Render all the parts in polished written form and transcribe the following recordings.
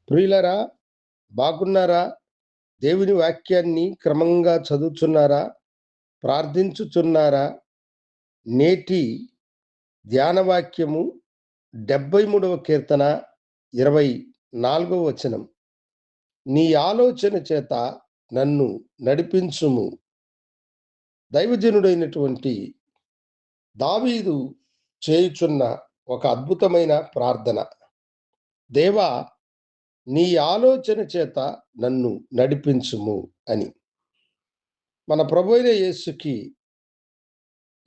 ప్రియులరా, బాగున్నారా? దేవుని వాక్యాన్ని క్రమంగా చదువుచున్నారా? ప్రార్థించుచున్నారా? నేటి ధ్యాన వాక్యము 73వ కీర్తన 24వ వచనం. నీ ఆలోచన చేత నన్ను నడిపించుము. దైవజనుడైనటువంటి దావీదు చేయుచున్న ఒక అద్భుతమైన ప్రార్థన. దేవా, నీ ఆలోచన చేత నన్ను నడిపించుము అని. మన ప్రభువైన యేసుకి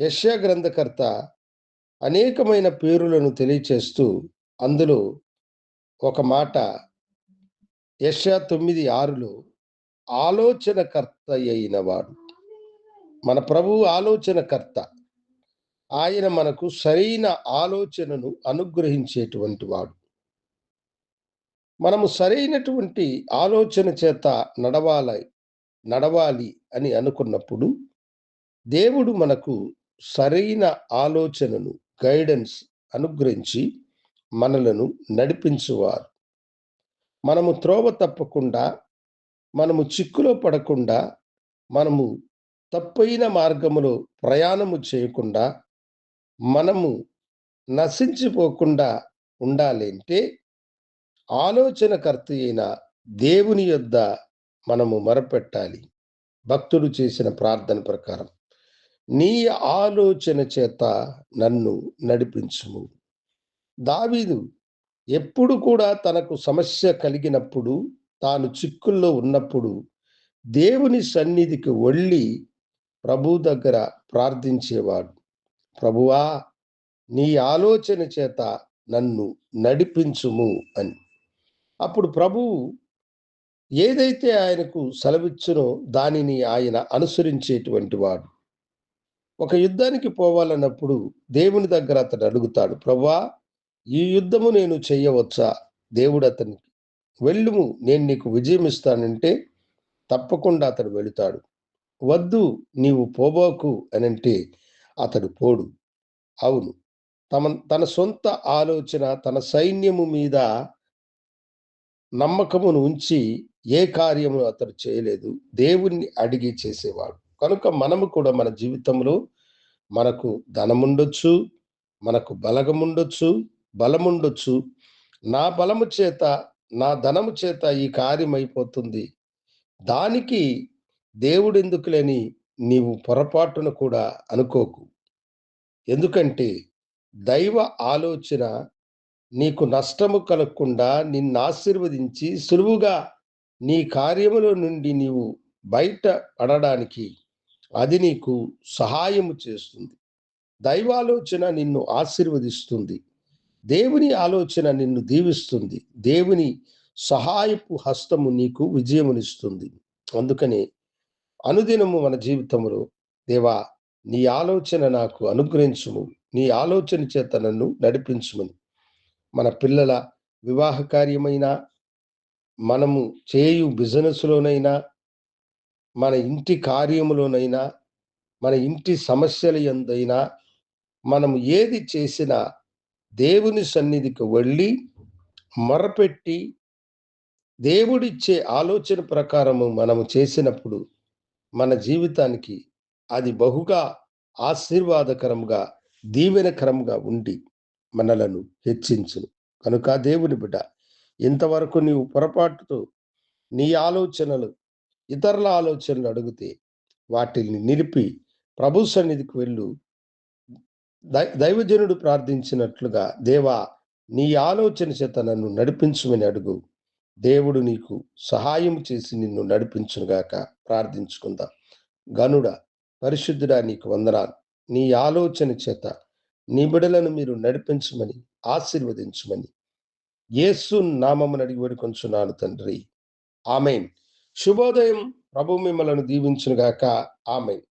యెషయా గ్రంథకర్త అనేకమైన పేరులను తెలియచేస్తూ అందులో ఒక మాట యెషయా 9:6లో ఆలోచనకర్త అయిన వాడు. మన ప్రభువు ఆలోచనకర్త. ఆయన మనకు సరైన ఆలోచనను అనుగ్రహించేటువంటి వాడు. మనము సరైనటువంటి ఆలోచన చేత నడవాలి అని అనుకున్నప్పుడు దేవుడు మనకు సరైన ఆలోచనను, గైడెన్స్ అనుగ్రహించి మనలను నడిపించువారు. మనము త్రోవ తప్పకుండా, మనము చిక్కులో పడకుండా, మనము తప్పైన మార్గములో ప్రయాణము చేయకుండా, మనము నశించిపోకుండా ఉండాలంటే ఆలోచనకర్త అయిన దేవుని యొద్ద మనము మొరపెట్టాలి. భక్తుడు చేసిన ప్రార్థన ప్రకారం, నీ ఆలోచన చేత నన్ను నడిపించుము. దావీదు ఎప్పుడు కూడా తనకు సమస్య కలిగినప్పుడు, తాను చిక్కుల్లో ఉన్నప్పుడు దేవుని సన్నిధికి వెళ్ళి ప్రభు దగ్గర ప్రార్థించేవాడు. ప్రభువా, నీ ఆలోచన చేత నన్ను నడిపించుము అని. అప్పుడు ప్రభువు ఏదైతే ఆయనకు సెలవిచ్చునో దానిని ఆయన అనుసరించేటువంటి వాడు. ఒక యుద్ధానికి పోవాలన్నప్పుడు దేవుని దగ్గర అతడు అడుగుతాడు, ప్రభువా, ఈ యుద్ధము నేను చెయ్యవచ్చా? దేవుడు అతనికి, వెళ్ళుము, నేను నీకు విజయం ఇస్తానంటే తప్పకుండా అతడు వెళుతాడు. వద్దు, నీవు పోబోకు అనంటే అతడు పోడు. అవును, తన సొంత ఆలోచన, తన సైన్యము మీద నమ్మకమును ఉంచి ఏ కార్యము అతడు చేయలేదు. దేవుణ్ణి అడిగి చేసేవాడు. కనుక మనము కూడా మన జీవితంలో మనకు ధనముండొచ్చు, మనకు బలముండొచ్చు. నా బలము చేత, నా ధనము చేత ఈ కార్యం అయిపోతుంది, దానికి దేవుడెందుకులేని నీవు పొరపాటున కూడా అనుకోకు. ఎందుకంటే దైవ ఆలోచన నీకు నష్టము కలగకుండా నిన్ను ఆశీర్వదించి సులువుగా నీ కార్యముల నుండి నీవు బయట పడడానికి అది నీకు సహాయము చేస్తుంది. దైవాలోచన నిన్ను ఆశీర్వదిస్తుంది. దేవుని ఆలోచన నిన్ను దీవిస్తుంది. దేవుని సహాయపు హస్తము నీకు విజయమునిస్తుంది. అందుకని అనుదినము మన జీవితంలో, దేవా, నీ ఆలోచన నాకు అనుగ్రహించుము, నీ ఆలోచన చేత నన్ను నడిపించుమని. మన పిల్లల వివాహ కార్యమైనా, మనము చేయు బిజినెస్లోనైనా, మన ఇంటి కార్యములోనైనా, మన ఇంటి సమస్యల యందైనా, మనము ఏది చేసినా దేవుని సన్నిధికి వెళ్ళి మొరపెట్టి దేవుడిచ్చే ఆలోచన ప్రకారము మనము చేసినప్పుడు మన జీవితానికి అది బహుగా ఆశీర్వాదకరంగా, దీవెనకరంగా ఉండి మనలను హెచ్చించును. కనుక దేవుని బిడ్డ, ఇంతవరకు నీవు పొరపాటుతో నీ ఆలోచనలు, ఇతరుల ఆలోచనలు అడిగితే వాటిని నిలిపి ప్రభు సన్నిధికి వెళ్ళు. దైవజనుడు ప్రార్థించినట్లుగా, దేవా, నీ ఆలోచన చేత నన్ను నడిపించుమని అడుగు. దేవుడు నీకు సహాయం చేసి నిన్ను నడిపించునుగాక. ప్రార్థించుకుందాం. గనుడా, పరిశుద్ధుడా, నీకు వందనాలు. నీ ఆలోచన చేత నీ బిడలను మీరు నడిపించమని, ఆశీర్వదించమని యేసు నామమున అడిగి వేడుకొంచున్నాను తండ్రి. ఆమేన్. శుభోదయం. ప్రభు మిమ్మలను దీవించునుగాక. ఆమేన్.